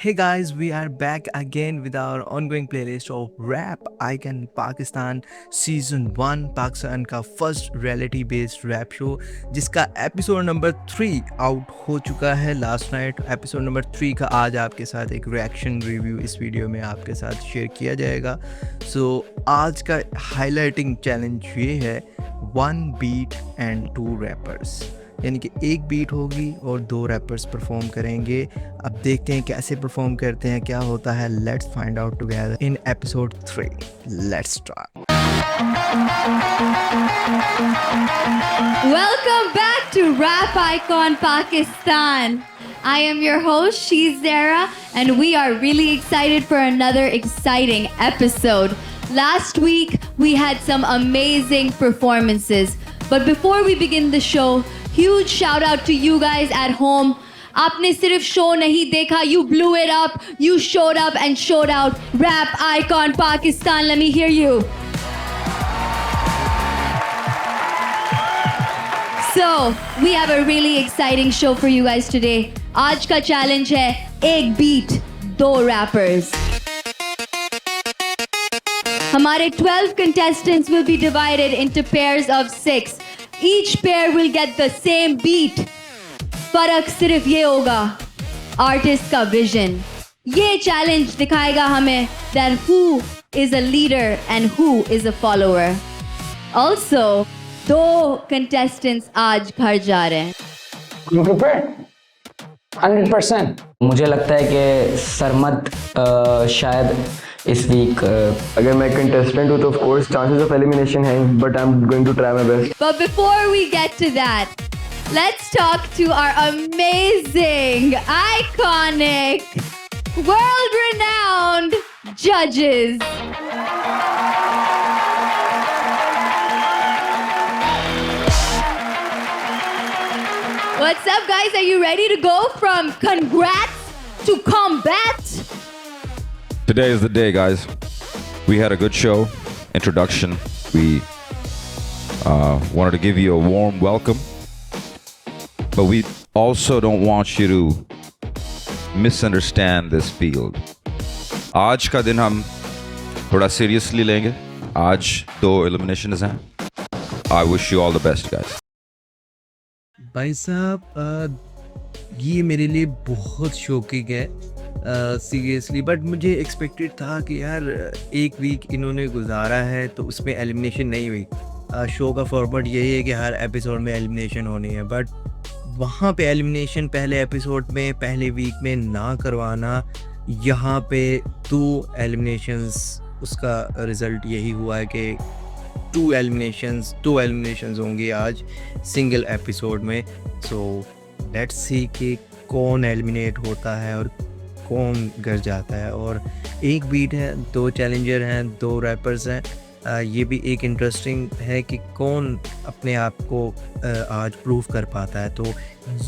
Hey guys, we are back again with our ongoing playlist of Rap Icon Pakistan Season 1, Pakistan का first reality based rap show जिसका episode number 3 out हो चुका है last night. Episode number 3 का आज आपके साथ एक रिएक्शन रिव्यू इस वीडियो में आपके साथ शेयर किया जाएगा। सो आज का हाईलाइटिंग चैलेंज ये है 1 बीट एंड 2 रैपर्स, यानी कि एक बीट होगी और 2 रैपर्स परफॉर्म करेंगे। अब देखते हैं कैसे परफॉर्म करते हैं, क्या होता है। Let's find out together in episode 3। Let's start. Welcome back to Rap Icon Pakistan. I am your host, She's Zara, and we are really excited for another exciting episode. Last week, we had some amazing performances. But before we begin the show, huge shout out to you guys at home. आपने सिर्फ show नहीं देखा, you blew it up, you showed up and showed out. Rap Icon Pakistan, let me hear you. So, we have a really exciting show for you guys today. आज का challenge है एक beat, 2 rappers. हमारे 12 contestants will be divided into pairs of 6. Each pair will get the same beat. फर्क सिर्फ ये होगा artist का विजन। ये चैलेंज दिखाएगा हमें that who is a leader and who is a follower. Also, 2 contestants आज घर जा रहे हैं। I'm prepared. 100%. मुझे लगता है कि सरमद शायद इस वीक अगर मैं कंटेस्टेंट हूँ तो of course chances of elimination है, but I am going to try my best. But before we get to that, let's talk to our amazing, iconic, world-renowned judges. What's up, guys? Are you ready to go from congrats to combat? Today is the day, guys. We had a good show. Introduction. We wanted to give you a warm welcome. But we also don't want you to misunderstand this field. आज का दिन हम थोड़ा seriously लेंगे. आज 2 eliminations हैं. I wish you all the best, guys. भाई साहब, ये मेरे लिए बहुत शॉकिंग है सीरियसली, बट मुझे एक्सपेक्टेड था कि यार एक वीक इन्होंने गुजारा है तो उसमें एलिमिनेशन नहीं हुई। शो का फॉर्मेट यही है कि हर एपिसोड में एलिमिनेशन होनी है, बट वहाँ पे एलिमिनेशन पहले एपिसोड में पहले वीक में ना करवाना, यहाँ पे 2 एलिमिनेशंस, उसका रिज़ल्ट यही हुआ है कि 2 एलिमिनेशंस होंगी आज सिंगल एपिसोड में। सो लेट्स सी कि कौन एलिमिनेट होता है और कौन घर जाता है। और एक बीट है, 2 चैलेंजर हैं, 2 रैपर्स हैं। ये भी एक इंटरेस्टिंग है कि कौन अपने आप को आज प्रूव कर पाता है, तो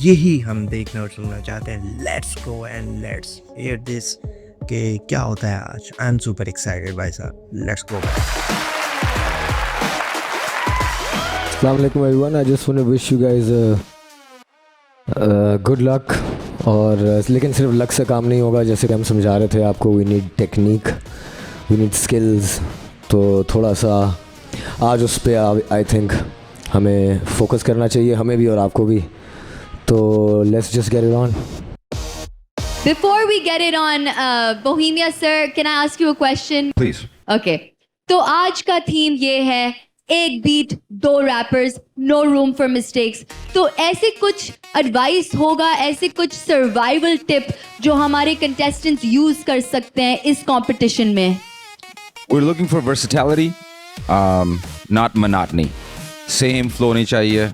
यही हम देखना और सुनना चाहते हैं। Let's go and let's hear this कि क्या होता है आज। आई एम सुपर एक्साइटेड भाई साहब, लेट्स गो। अस्सलाम वालेकुम everyone, I just want to wish you guys good luck. और लेकिन सिर्फ लक से काम नहीं होगा, जैसे कि हम समझा रहे थे आपको, we need technique, we need skills. तो थोड़ा सा आज उस पर आई थिंक हमें फोकस करना चाहिए, हमें भी और आपको भी। तो let's just get it on. Before we get it on, Bohemia sir, can I ask you a question? Please. Okay. तो आज का थीम ये है एक beat, 2 rappers, no room for mistakes. तो ऐसे कुछ एडवाइस होगा, ऐसे कुछ सर्वाइवल टिप जो हमारे कंटेस्टेंट्स यूज कर सकते हैं इस कंपटीशन में? We're looking for versatility, not monotony. Same flow नहीं चाहिए।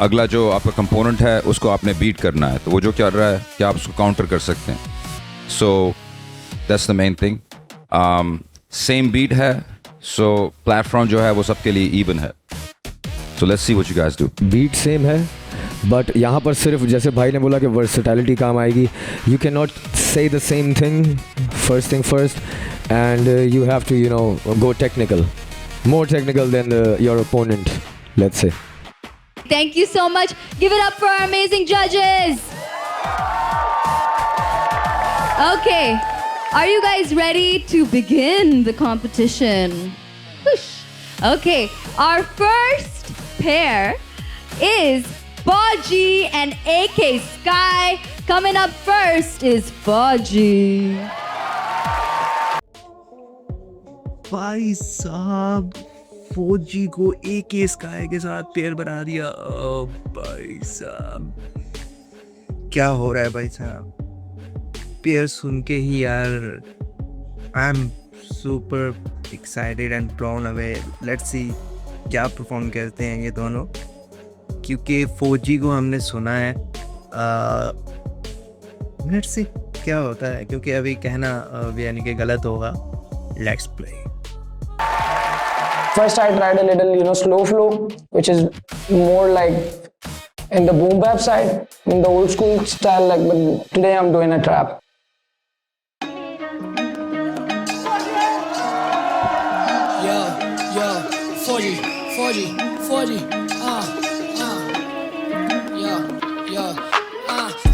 अगला जो आपका कंपोनेंट है उसको आपने बीट करना है, तो वो जो कर रहा है क्या आप उसको काउंटर कर सकते हैं। So that's the main thing. Same beat है, so प्लेटफॉर्म जो है वो सबके लिए इवन है। So let's see what you guys do. Beat same है, बट यहाँ पर सिर्फ जैसे भाई ने बोला कि वर्सेटैलिटी काम आएगी। You can not say the same thing first thing first, and you have to go technical, more technical than your opponent, let's say. Thank you so much. Give it up for our amazing judges. Okay, are you guys ready to begin the competition? Whoosh. Okay, our first pair is Baji and AK Sky. Coming up first is Baji. भाई साहब फौजी को एक sky के साथ pair बना दिया। भाई साहब क्या हो रहा है भाई साहब, पेयर सुन के ही यार I am super excited and blown away. Let's see क्या परफॉर्म करते हैं ये दोनों, क्योंकि फौजी को हमने सुना है। लेट्स सी क्या होता है, क्योंकि अभी कहना यानी कि गलत होगा। Let's play. First I tried a little, slow flow, which is more like in the boom bap side, in the old school style, but today I'm doing a trap. Yo, 40,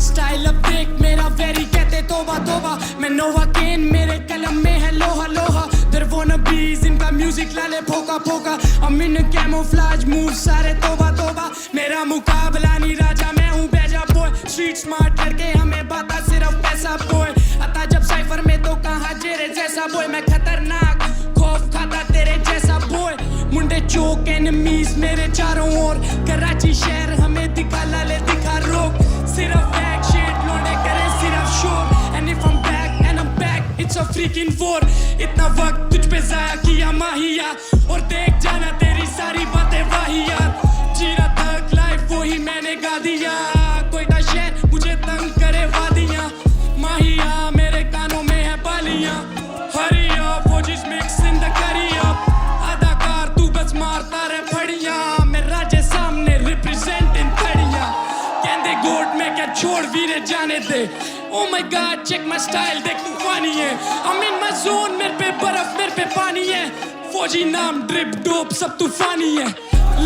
style अब देख मेरा very कहते तोबा तोबा, मैं नोवा केन मेरे कलम में है लोहा लोहा। There wanna bees इनका म्यूजिक लाले फोका फोका, I'm in a camouflage move सारे तोबा तोबा। मेरा मुकाबला नहीं राजा मैं हूँ बेजा बॉय, स्ट्रीट स्मार्ट लड़के हमें बाता सिर्फ पैसा बॉय। आता जब साइफर में तो कहाँ जेरे जैसा बॉय, मैं खतरनाक खौफ खाता तेरे जैसा बॉय। मुंडे चौक एनिमीज मेरे चारों ओर, कराची शहर हमें दिखा लाले दिखा रोक। सिर्फ बैक शेट लोने करे सिर्फ शोर, and if I'm back and I'm back it's a freaking war। इतना वक्त तुझ पे जाया किया माहिया, और देख जाना तेरी सारी बातें वाहियात। जीना तक लाइफ वो ही मैंने गा दिया, कोई ना शहर मुझे तंग करे वादियां। माहिया मेरे कानों में है बालियां, हरी अप फौजीज mix in the curry up. अदाकार तू बस मारता रहे फड़ियां, मैं राजे सामने रिप्रेजेंट इन खड़ियां। कहते गोट में क्या छोड़ वीरे जाने दे, Oh my God check my style देख तूफानी है। I'm in my zone मेरे पे बर्फ मेरे पे पानी है, फौजी नाम ड्रिप डोप सब तूफानी है।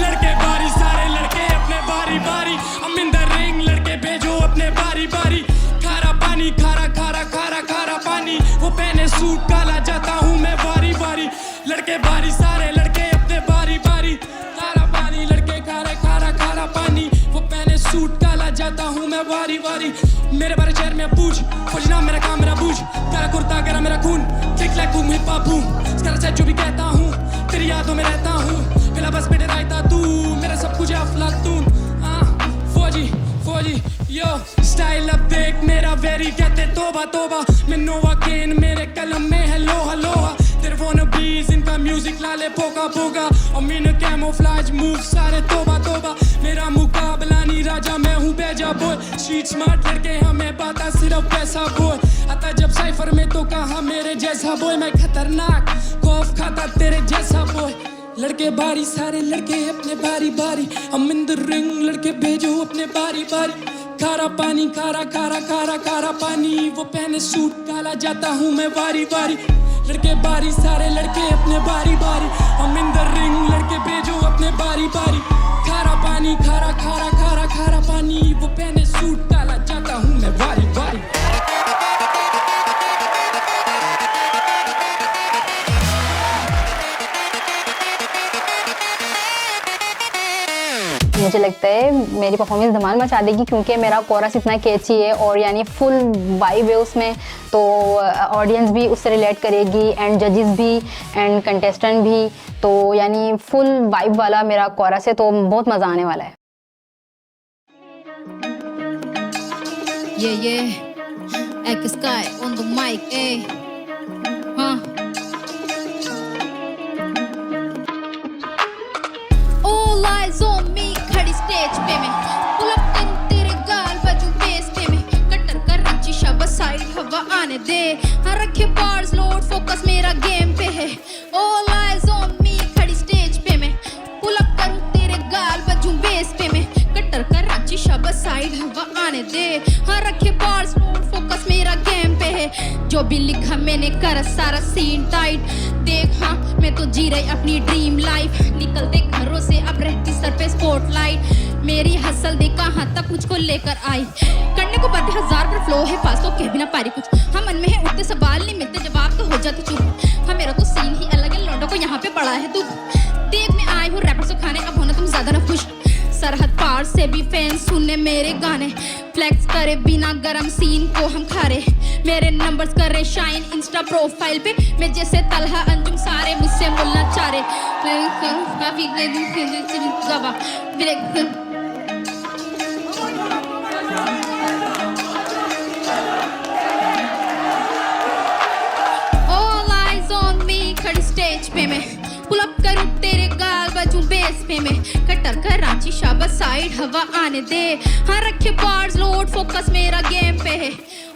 लड़के बारी सारे लड़के अपने बारी बारी, I'm in the ring लड़के भेजो अपने बारी बारी। खारा पानी खारा खारा खारा खारा पानी, वो पहने सूट काला जाता हूँ मैं बारी बारी। लड़के बारी सारे लड़के अपने बारी बारी, खारा पानी लड़के खारे खारा खारा पानी, वो पहने सूट काला जाता हूँ मैं बारी बारी। मेरे बारे शहर में पूछ, फौजी नाम मेरा काम मेरा बूझ, काला कुर्ता गरा मेरा खून, क्लिक लैक boom hip hop boom. Style से जो भी कहता हूँ तेरी यादों में रहता हूँ, मिला बस बेटे रायता तू मेरा सब कुछ है अफलातून। फौजी फौजी यो स्टाइल अब देख मेरा वेरी कहते तोबा तोबा, मैं नोवा केन मेरे कलम में है लोहा लोहा। There wanna bees इनका म्यूजिक लाले पोका पोका, I'm in a camouflage move सारे तोबा तोबा। मेरा मुकाबला नहीं राजा मैं हूँ बेजा बॉय, स्ट्रीट स्मार्ट लड़के हमें बाता सिर्फ पैसा बॉय। आता जब साइफर में तो कहा मेरे जैसा बॉय, मैं खतरनाक खौफ खाता तेरे जैसा बॉय। लड़के बारी सारे लड़के अपने बारी बारी, I'm in the ring लड़के भेजो अपने बारी बारी। खारा पानी खारा खारा खारा खारा पानी, वो पहने सूट काला जाता हूँ मैं बारी बारी। लड़के बारी सारे लड़के अपने बारी बारी, I'm in the ring लड़के भेजो अपने बारी बारी। खारा पानी खारा खारा खारा खारा पानी, वो पहने सूट काला जाता हूँ मैं बारी बारी। मुझे लगता है मेरी परफॉर्मेंस धमाल मचा देगी, क्योंकि मेरा कोरस इतना कैची है और यानी फुल वाइब है उसमें, तो ऑडियंस भी उससे रिलेट करेगी एंड जजेस भी एंड कंटेस्टेंट भी, तो यानी फुल वाइब वाला मेरा कोरस है, तो बहुत मज़ा आने वाला है। AK Sky on the mic, huh? All eyes on me, खड़ी स्टेज पे मैं पुल अप करूं तेरे गाल बजूं बेस पे मैं, कटर कर रची शब साइड हवा आने दे, हाँ रखे बार्स लोड फोकस मेरा गेम पे है। All eyes on me, खड़ी स्टेज पे मैं पुल अप करूं तेरे गाल बजूं बेस पे मैं, कटर कर रची शब साइड हवा आने दे, हाँ रखे बार्स लोड फोकस मेरा गेम पे है। जो भी लिखा मैंने कर सारा सीन टाइट, देख हाँ मैं तो जी रही अपनी ड्रीम लाइफ, निकलते घरों से अब रहती सर पे स्पॉटलाइट, मेरी हसल दे कहाँ तक मुझको लेकर आई, करने को बातें हजार पर फ्लो है पास तो कह भी ना पारी कुछ, हम मन सुने मेरे गाने फ्लेक्स करे बिना गरम सीन को हम खारे मेरे नंबर्स कर रहे शाइन इंस्टा प्रोफाइल पे मैं जैसे तलहा अंजुम सारे मुझसे बोलना चाह रहे काफी गवा All eyes on me खड़ी स्टेज पे मैं पुल अप करूं तेरे गाल बजूं बेस पे मैं कटर कर रांची शाबाश साइड हवा आने दे हाँ रखे बार्स लोड फोकस मेरा गेम पे है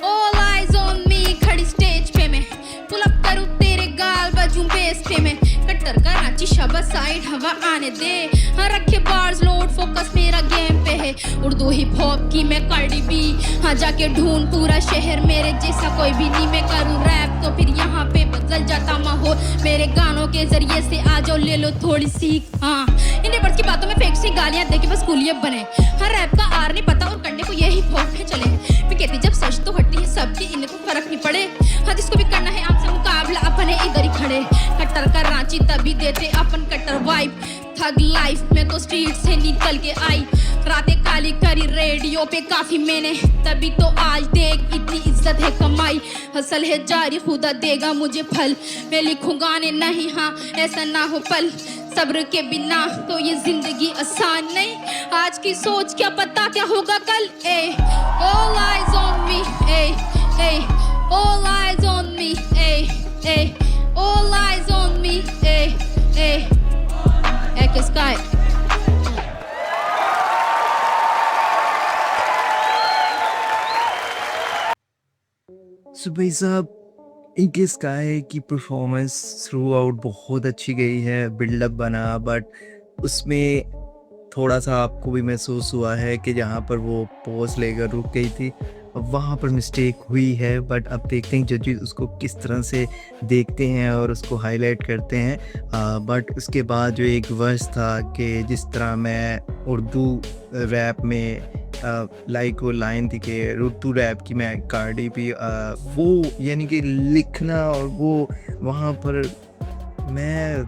All eyes on me खड़ी स्टेज पे मैं पुल अप करूं तेरे गाल बजूं बेस पे मैं कटर कर रांची शाबाश साइड हवा आने दे हाँ रखे बार्स लोड फोकस मेरा गेम पे है उर्दू हिप हॉप की मैं कार्डी बी हाँ जाके ढूंढ पूरा शहर मेरे जैसा कोई भी नहीं मैं करूँ रैप तो फिर यहाँ पे बदल जाता माहौल मेरे गानों के जरिए से आ जाओ ले लो थोड़ी सीख हाँ इन रेपर्स की बातों में फेक सी गालियाँ दे के बस कूलिये बने हर रैप का आर नहीं पता और करने को ये हिप हॉप में चले मैं कहती जब सच तो हटती है सबकी इनको फर्क नहीं पड़े हाँ जिसको भी करना है आपसे मुकाबला अपन है इधर ही खड़े कट्टर कर रांची तभी देते अपन कट्टर वाइब थग लाइफ में तो स्ट्रीट से निकल के आई रातें काली करी रेडियो पे काफी मैंने तभी तो आज देख इतनी इज्जत है कमाई हसल है जारी खुदा देगा मुझे फल मैं लिखूं गाने नहीं हाँ ऐसा ना हो पल सब्र के बिना तो ये जिंदगी आसान नहीं आज की सोच क्या पता क्या होगा कल ए all eyes on me A all eyes on me A all eyes on me A Echo Sky सो भाई साहब इनके स्काई की परफॉर्मेंस थ्रू आउट बहुत अच्छी गई है बिल्डअप बना बट उसमें थोड़ा सा आपको भी महसूस हुआ है कि जहाँ पर वो पोज लेकर रुक गई थी वहाँ पर मिस्टेक हुई है बट अब देखते हैं जजेस उसको किस तरह से देखते हैं और उसको हाईलाइट करते हैं बट उसके बाद जो एक वर्स था कि जिस तरह मैं उर्दू रैप में लाइक वो लाइन थी कि उर्दू रैप की मैं कार्डी भी वो यानी कि लिखना और वो वहाँ पर मैं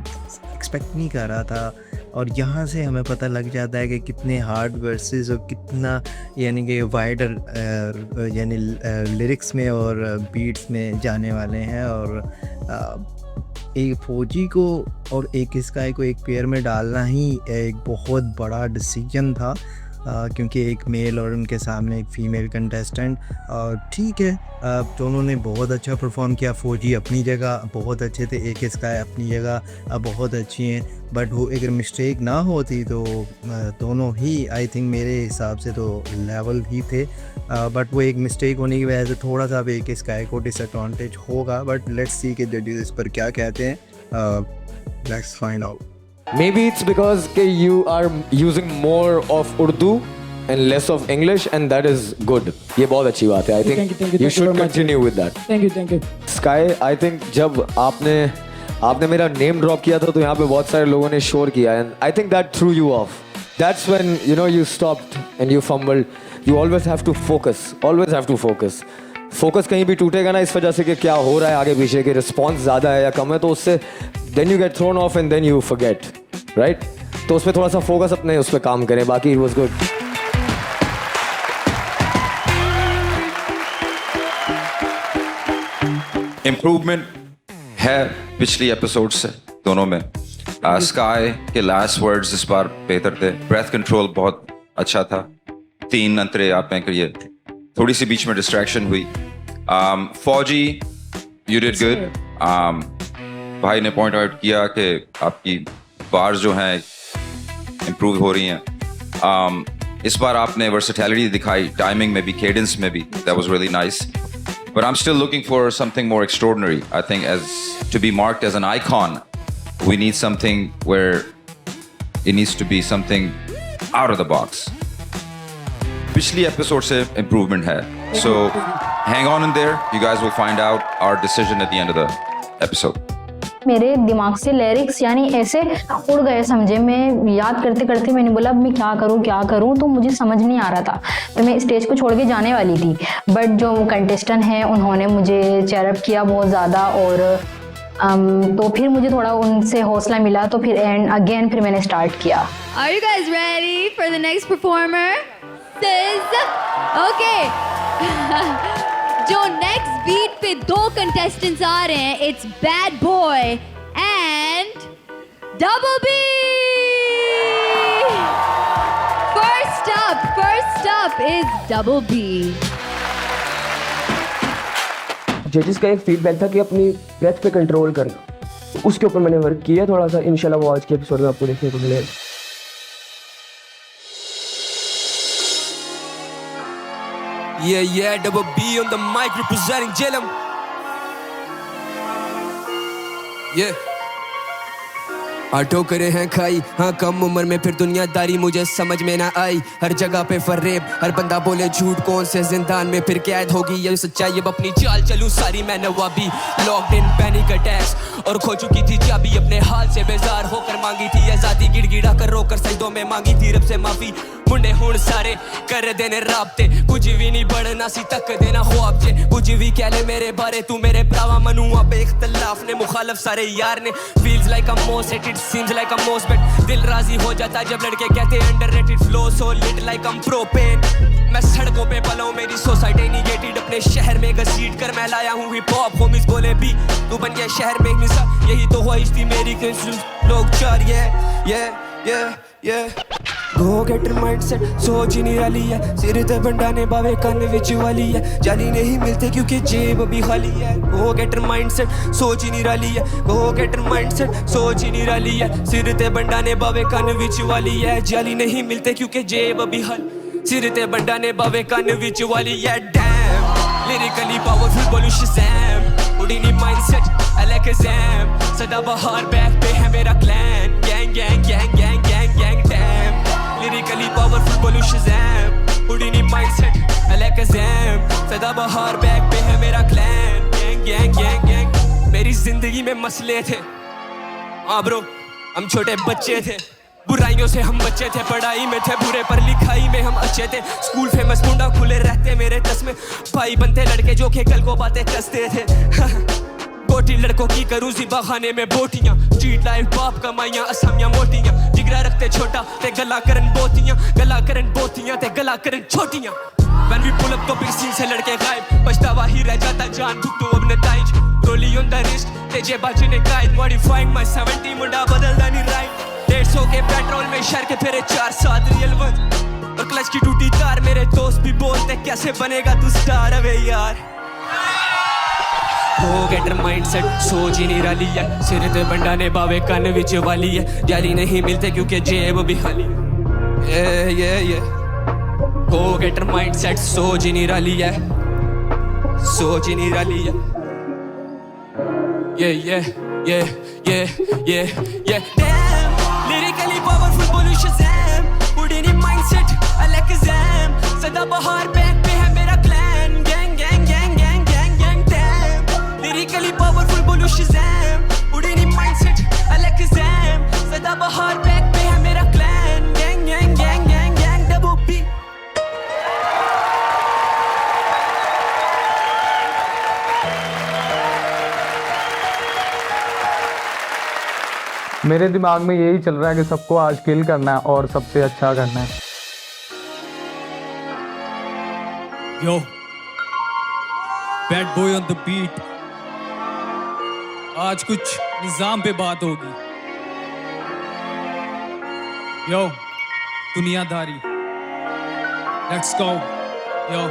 एक्सपेक्ट नहीं कर रहा था और यहाँ से हमें पता लग जाता है कि कितने हार्ड वर्सेस और कितना यानी कि वाइडर यानी लिरिक्स में और बीट्स में जाने वाले हैं और एक फौजी को और एक स्काई को एक पेयर में डालना ही एक बहुत बड़ा डिसीजन था क्योंकि एक मेल और उनके सामने एक फ़ीमेल कंटेस्टेंट और ठीक है दोनों ने बहुत अच्छा परफॉर्म किया फौजी अपनी जगह बहुत अच्छे थे एक स्काई अपनी जगह बहुत अच्छी हैं बट वो अगर मिस्टेक ना होती तो दोनों ही आई थिंक मेरे हिसाब से तो लेवल ही थे बट वो एक मिस्टेक होने की वजह से थोड़ा सा एक स्काई को डिसएडवांटेज होगा बट लेट्स सी कि जजेस इस पर क्या कहते हैं let's find out Maybe it's because you are using more of Urdu and less of English, and that is good. ये बहुत अच्छी बात है. I think you should continue with that. Thank you. Sky, I think जब आपने मेरा name drop किया था तो यहाँ पे बहुत सारे लोगों ने शोर किया and I think that threw you off. That's when you stopped and you fumbled. You always have to focus. Always have to focus. Focus कहीं भी टूटेगा ना इस वजह से कि क्या हो रहा है आगे पीछे के रिस्पॉन्स ज़्यादा है या कम है तो उससे then you get thrown off and then you forget right तो उस पर थोड़ा सा फोकस अपने उस पर काम करें बाकी इट वाज गुड इम्प्रूवमेंट है पिछली एपिसोड से दोनों में स्काई के लास्ट वर्ड्स इस बार बेहतर थे ब्रेथ कंट्रोल बहुत अच्छा था 3 अंतरे आप में करिए थोड़ी सी बीच में डिस्ट्रैक्शन हुई फौजी यू डिड गुड भाई ने पॉइंट आउट किया कि आपकी बार्स जो हैं इम्प्रूव हो रही हैं इस बार आपने वर्सेटैलिटी दिखाई टाइमिंग में भी केडेंस में भी that was really nice but I am still looking for something more extraordinary I think has to be marked as an icon we need something where it needs to be something out of the box पिछली episode से improvement है so hang on in there you guys will find out our decision at the end of the episode मेरे दिमाग से lyrics यानी ऐसे उड़ गए समझे मैं याद करते करते मैंने बोला अब मैं क्या करूं तो मुझे समझ नहीं आ रहा था तो मैं स्टेज को छोड़ के जाने वाली थी बट जो कंटेस्टेंट हैं उन्होंने मुझे चेयरअप किया बहुत ज़्यादा और तो फिर मुझे थोड़ा उनसे हौसला मिला तो फिर फिर मैंने स्टार्ट किया Are you guys ready for the next performer? dances. Okay. जो next beat पे 2 contestants आ रहे हैं, it's Bad Boy and Double B. First up is Double B. जजेस का एक फीडबैक था कि अपनी ब्रेथ पे कंट्रोल करना, उसके ऊपर मैंने वर्क किया थोड़ा सा। इंशाल्लाह वो आज के एपिसोड में आपको देखने को मिलेगा। Yeah, Double B on the mic representing Jhelum. Yeah. Auto करे हैं खाई, हाँ कम उम्र में फिर दुनियादारी मुझे समझ में ना आई। हर जगह पे फरेब, हर बंदा बोले झूठ, कौन से जिंदान में फिर कैद होगी ये सच्चाई। अब अपनी चाल चलूं सारी मैं नवाबी, लॉक्ड इन पैनिक अटैक्स और खो चुकी थी चाबी। अपने हाल से बेजार होकर मांगी थी आजादी, गिड़गिड़ा कर रोकर सजदों में मांगी थी रब से माफी। मुंडे हुण सारे कर देने राबते, कुछ भी नहीं बढ़ना सी तक देना ख्वाब जे। कुछ भी कह ले मेरे बारे तू मेरे भरावा मनू, अब इख्तलाफ ने मुखालफ सारे यार ने। Feels like a most hated, seems like a most bet, दिल राजी हो जाता जब लड़के कहते underrated. Flow so lit like um propane, मैं सड़कों पे पलाऊं मेरी सोसाइटी निगेटेड। अपने शहर में घसीट कर मैं लाया हूँ हिप हॉप, होमिस बोले भी तू बन गया शहर में मिसा। यही तो ख्वाहिश थी मेरी कि लोग चार गो गेटर माइंडसेट सोच ही नहीं रही है, सिर ते बंडा ने बावे कन विच वाली है। जाली नहीं मिलते क्योंकि जेब भी खाली है। गो गेटर माइंडसेट सोच ही नहीं रही है, गो गेटर माइंडसेट सोच ही नहीं रही है। सिर ते बंडा ने बावे कन विच वाली है, जाली नहीं मिलते क्योंकि जेब भी खाली। सिर ते बंडा ने बावे कन विच वाली है। डैम लिरिकली पावरफुल बोलू शज़ैम, उड़ीनी माइंडसेट अलैकज़ैम। सदा बहार बैक पे है मेरा clan, gang gang gang gang gang gang. Damn lyrically powerful बोलू शज़ैम, उड़ीनी माइंडसेट अलैकज़ैम। सदा बहार बैक पे है मेरा clan, gang gang gang gang. मेरी जिंदगी में मसले थे, हाँ ब्रो हम छोटे बच्चे थे। बुराइयों से हम बच्चे थे, पढ़ाई में थे बुरे पर लिखाई में हम अच्छे थे। स्कूल फेमस मुंडा खुले रहते मेरे चश्मे, भाई बनते लड़के जो के कल को बातें कसते थे। बोटी लड़कों की करूँ ज़िबा खाने में बोटियाँ, स्ट्रीट लाइफ बाप कमाइयाँ असमियाँ मोटियाँ। जिगरा रखते छोटा ते गला करन बोतियाँ, गला करन बोतियाँ ते गला करन छोटियाँ। When we pull up तो फिर सीन से लड़के गायब, पछतावा ही रह जाता जान भुगतो अब नताइज। रोली ऑन द रिस्ट ते जेबा जिन्हें गाइड, मॉडिफाइंग माय 70 मुंडा बदलदा नहीं राइट। 150 के पेट्रोल में शहर के फेरे 4-7 रियल वन, और क्लच की टूटी तार। मेरे दोस्त भी बोलते कैसे बनेगा तू स्टार अबे यार। गो गेटर माइंडसेट सोच ही नहीं रही है, सिर ते बंडा ने बावे कन विच वाली है। जाली नहीं मिलते क्योंकि जेब भी खाली है। गो गेटर माइंडसेट सोच ही नहीं रही है, सोच ही नहीं रही है। Damn, lyrically powerful बोलू शज़ैम, उड़ीनी माइंडसेट अलैकज़ैम। सदा बहार बैक पे है मेरा clan, gang gang gang gang gang gang. Damn lyrically powerful बोलू शज़ैम, उड़ीनी माइंडसेट अलैकज़ैम। सदा बहार बैक पे है मेरा clan, gang gang gang gang gang. Double B मेरे दिमाग में यही चल रहा है कि सबको आज किल करना है और सबसे अच्छा करना है। Yo, Bad Boy on the beat. आज कुछ निजाम पे बात होगी। Yo, दुनियादारी। Let's go. Yo.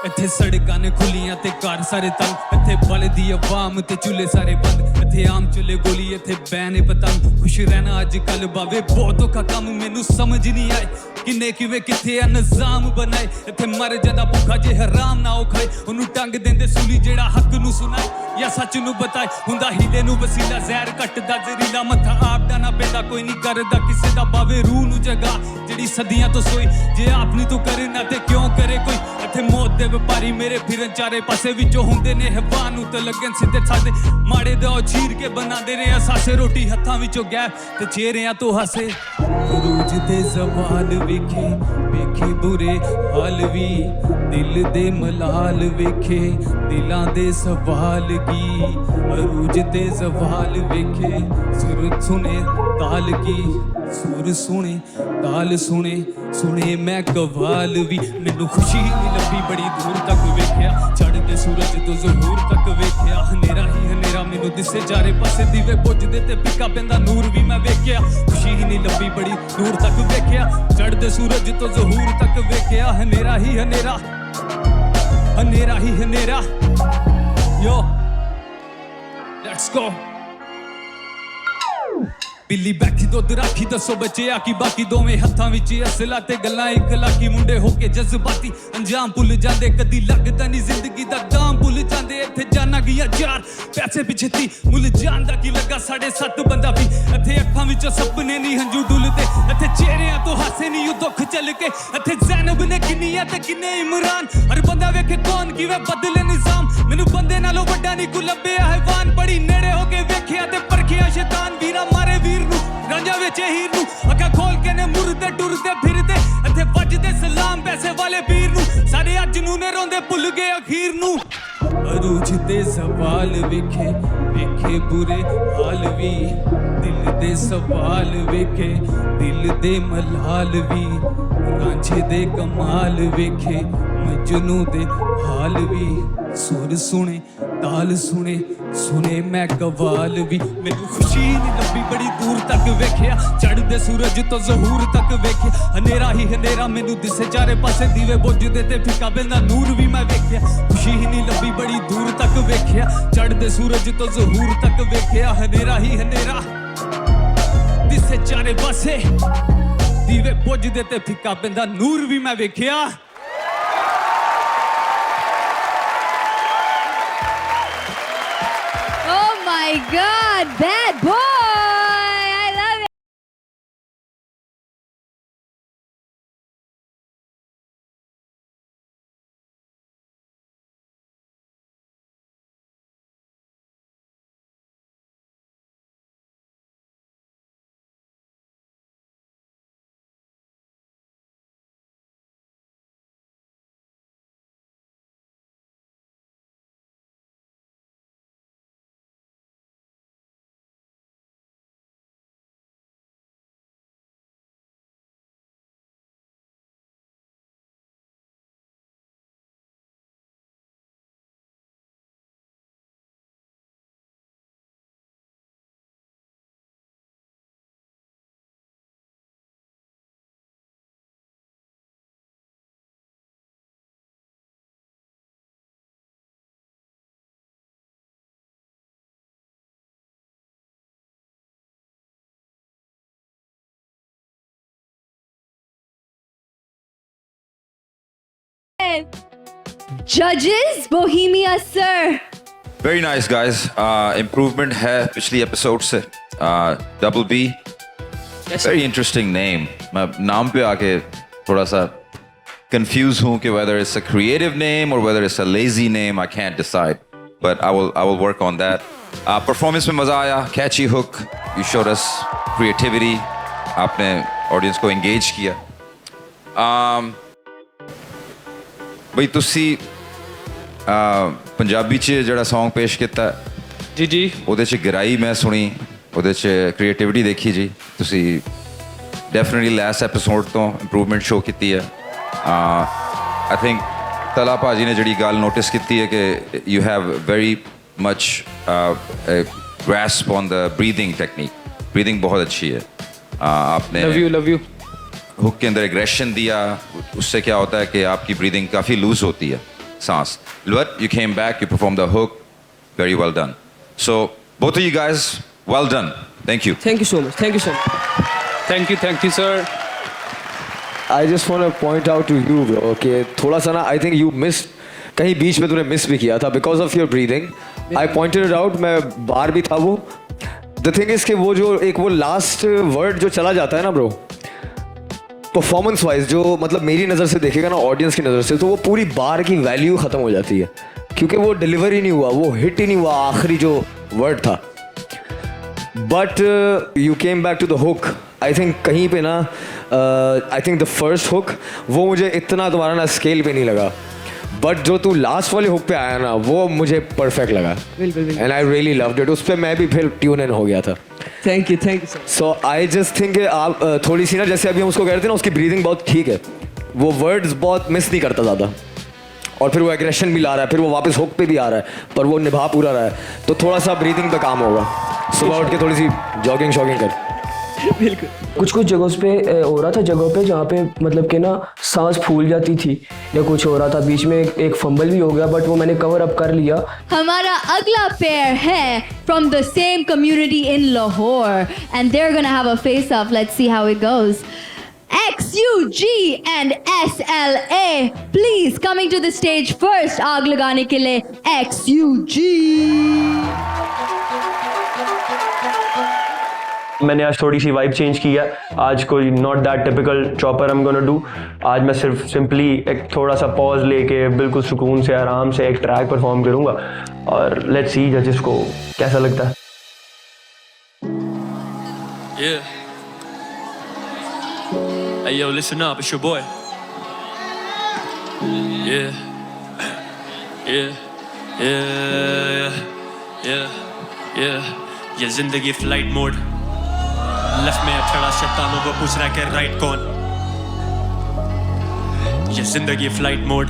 इत्थे सड़कां ने खुलियां ते घर सारे तंग, इत्थे बलदी अवाम ते चूल्हे सारे बंद। इत्थे आम चुले गोली, इत्थे बैने पतंग। खुश रहना अजकल बावे बहुत औखा कम, मैनू समझ नहीं आए किन्ने किवें कित्थे आ निजाम बनाए। इत्थे मर जांदा भुखा जे हराम ना ओ खाए, ओनू टंग देंदे सूली जेड़ा हक नू सुनाए या सच नू बताए। हुंदा हीले नू वसीला, जहर कटदा जरीला, मत्था आप डाना पैंदा कोई नहीं करदा किसे दा। बावे रूह नू जगा जेड़ी सदियां तो सोई, जे आप नहीं तो करे ना ते क्यों करे कोई। इत्थे मौत दे व्यापारी मेरे फिरन चारे पासे, विचों हुंदे ने हैवान नू ते लगन सीधे सादे। माड़े दा चीर के बनांदे ने असासे, रोटी हत्थां विचों गैप ते चेहरियां तो हसे। रूज ते ज़वाल वी वेखे वेखे बुरे हाल भी दिल दे मलाल वेखे दिलां दे सवाल की अरूज दे सवाल वेखे सुर सुने ताल की सुर सुने ताल सुने सुने मैं कवाल भी मैनू खुशी नहीं लभी बड़ी दूर तक वेख्या चढ़दे सूरज तो ज़हूर तक वेख्या हनेरा ही हनेरा मैनू दिसे चारे पासे दीवे बुझदे ते फिका पैंदा नूर भी मैं वेख्या खुशी ही नहीं लभी बड़ी दूर तक वेख्या चढ़दे सूरज तो ज़हूर तक वेख्या हनेरा ही हनेरा हनेरा ही हनेरा यो लेट्स गो बिल्ली बैठी दुध राखी दसो बचे आकी बाकी दोवें हत्थां विच असला ते गल्लां इक लाकी मुंडे होके जज्बाती अंजाम भुल जांदे कदी लगदा नहीं जिंदगी दा दाम भुल जांदे इत्थे जाना गया यार पैसे पिछे ती मुल जान दा की लगा 7.5 बंदा भी इत्थे अखां विच सपने नहीं हंजू डुलदे इत्थे चेहरियां तो हासे नहीं दुख चल के इत्थे ज़ैनब ने किन्नियां ते किन्ने इमरान हर बंदा वेखे कौन किवें बदले निजाम मैनू बंदे नालों वड्डा नहीं कोई लभ्या हैवान बड़ी नेड़े होके वेख्या ते परखिया शैतान वीरा मारे वीर रांझा वेचे हीर नू अखा खोल के ने मुरदे टुरदे फिरदे इत्थे वजदे सलाम पैसे वाले पीर नू सारे अज नू ने रोंदे भुल गए अखीर नू अरूज दे सवाल वेखे वेखे बुरे हाल भी दिल दे सवाल वेखे दिल दे मलाल भी रांझे दे कमाल वेखे मजनू दे हाल भी सुर सुने ताल सुने सुने मैं कवाल भी मैनू खुशी नहीं लभी बड़ी दूर तक वेख्या चढ़दे सूरज तो ज़हूर तक वेख्या हनेरा ही हनेरा मैनू दिसे चारे पासे दीवे बुझदे ते फिका पैंदा नूर भी मैं वेख्या खुशी ही नहीं लभी बड़ी दूर तक वेख्या चढ़दे सूरज तो ज़हूर तक वेख्या हनेरा ही हनेरा दिसे चारे पासे दीवे बुझदे ते फिका पैंदा नूर भी मैं वेख्या My God, bad boy! I love it. Judges, Bohemia sir. Very nice guys. Improvement है पिछली एपिसोड से. Double B. Very interesting name. मैं नाम पे आके थोड़ा सा confused हूँ कि whether it's a creative name or whether it's a lazy name. I can't decide. But I will work on that. Performance में मजा आया. Catchy hook. You showed us creativity. आपने audience को engage किया. ਬਈ ਤੁਸੀਂ ਪੰਜਾਬੀ 'ਚ ਜਿਹੜਾ Song ਪੇਸ਼ ਕੀਤਾ ਜੀ ਜੀ ਉਹਦੇ 'ਚ ਗਹਿਰਾਈ ਮੈਂ ਸੁਣੀ ਉਹਦੇ 'ਚ ਕ੍ਰੀਏਟੀਵਿਟੀ ਦੇਖੀ ਜੀ ਤੁਸੀਂ ਡੈਫੀਨਿਟਲੀ ਲਾਸਟ ਐਪੀਸੋਡ ਤੋਂ ਇੰਪਰੂਵਮੈਂਟ ਸ਼ੋ ਕੀਤੀ ਹੈ ਆਈ ਥਿੰਕ ਤਲਾ ਭਾਜੀ ਨੇ ਜਿਹੜੀ ਗੱਲ ਨੋਟਿਸ ਕੀਤੀ ਹੈ ਕਿ you have very much grasp on the breathing technique. Breathing बहुत अच्छी है. आपने love you. हुक के अंदर एग्रेशन दिया उससे क्या होता है कि आपकी ब्रीदिंग काफ़ी लूज होती है सांस but you came back you perform the hook very well done so both of you guys well done thank you so much thank you sir. I just want to point out to you bro कि थोड़ा सा ना I think you missed कहीं बीच में तूने miss भी किया था because of your breathing. I pointed it out मैं बाहर भी था वो the thing is कि वो जो एक वो लास्ट वर्ड जो चला जाता है ना ब्रो परफॉर्मेंस वाइज जो मतलब मेरी नज़र से देखेगा ना ऑडियंस की नज़र से तो वो पूरी बार की वैल्यू ख़त्म हो जाती है क्योंकि वो डिलीवर ही नहीं हुआ वो हिट ही नहीं हुआ आखिरी जो वर्ड था but you came back to the hook I think कहीं पे ना I think the first hook वो मुझे इतना तुम्हारा ना स्केल पे नहीं लगा, बट जो तू लास्ट वाले हुक पे आया ना वो मुझे परफेक्ट लगा and I really loved it. उस पर मैं भी फिर ट्यून इन हो गया था. Thank you so I just think आप थोड़ी सी ना जैसे अभी हम उसको कह रहे थे ना उसकी ब्रीदिंग बहुत ठीक है, वो वर्ड्स बहुत मिस नहीं करता ज़्यादा और फिर वो एग्रेशन भी ला रहा है, फिर वो वापस हुक पे भी आ रहा है पर वो निभा पूरा रहा है. तो थोड़ा सा ब्रीदिंग पे काम होगा. सुबह उठ के थोड़ी सी जॉगिंग शॉगिंग कर. बिल्कुल. कुछ जगहों पे हो रहा था, जगहों पे जहाँ पे मतलब कि ना सांस फूल जाती थी या कुछ हो रहा था, बीच में एक फंबल भी हो गया बट वो मैंने कवर अप कर लिया. हमारा अगला पेयर है from the same community in Lahore and they're gonna have a face off. Let's see how it goes. XUG and SLA, please coming to the stage first. आग लगाने के लिए XUG. मैंने आज थोड़ी सी वाइब चेंज की है. आज कोई not that typical chopper I am gonna do. आज मैं सिर्फ सिंपली एक थोड़ा सा पॉज लेके बिल्कुल सुकून से आराम से एक ट्रैक परफॉर्म करूँगा और लेट्स सी जजेस को कैसा लगता है. Yeah. Hey yo, listen up, it's your boy. Yeah. Yeah. Yeah. Yeah. Yeah. ये जिंदगी फ्लाइट मोड. लेफ्ट में खड़ा शैतानों वो पूछ रहा है कि राइट कौन. ये जिंदगी फ्लाइट मोड.